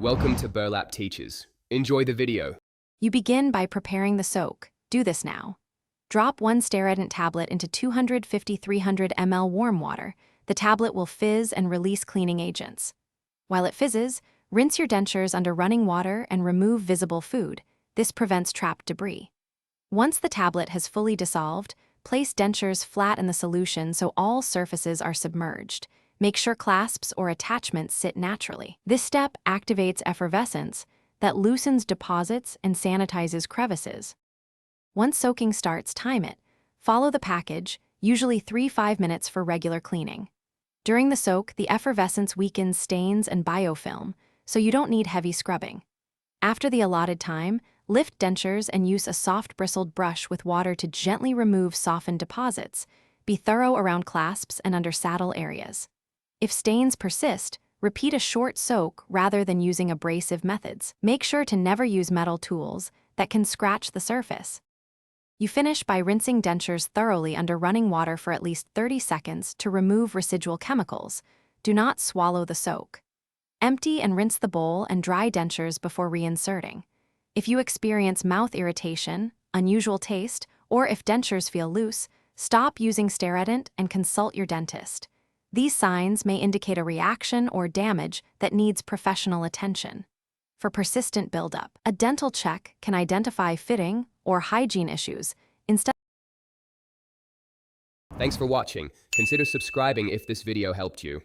Welcome to Burlap Teachers. Enjoy the video. You begin by preparing the soak. Do this now. Drop 1 Steradent tablet into 250-300 ml warm water. The tablet will fizz and release cleaning agents. While it fizzes, rinse your dentures under running water and remove visible food. This prevents trapped debris. Once the tablet has fully dissolved, place dentures flat in the solution so all surfaces are submerged. Make sure clasps or attachments sit naturally. This step activates effervescence that loosens deposits and sanitizes crevices. Once soaking starts, time it. Follow the package, usually 3-5 minutes for regular cleaning. During the soak, the effervescence weakens stains and biofilm, so you don't need heavy scrubbing. After the allotted time, lift dentures and use a soft bristled brush with water to gently remove softened deposits. Be thorough around clasps and under saddle areas. If stains persist, repeat a short soak rather than using abrasive methods. Make sure to never use metal tools that can scratch the surface. You finish by rinsing dentures thoroughly under running water for at least 30 seconds to remove residual chemicals. Do not swallow the soak. Empty and rinse the bowl and dry dentures before reinserting. If you experience mouth irritation, unusual taste, or if dentures feel loose, stop using Steradent and consult your dentist. These signs may indicate a reaction or damage that needs professional attention. For persistent buildup, a dental check can identify fitting or hygiene issues. Thanks for watching. Consider subscribing if this video helped you.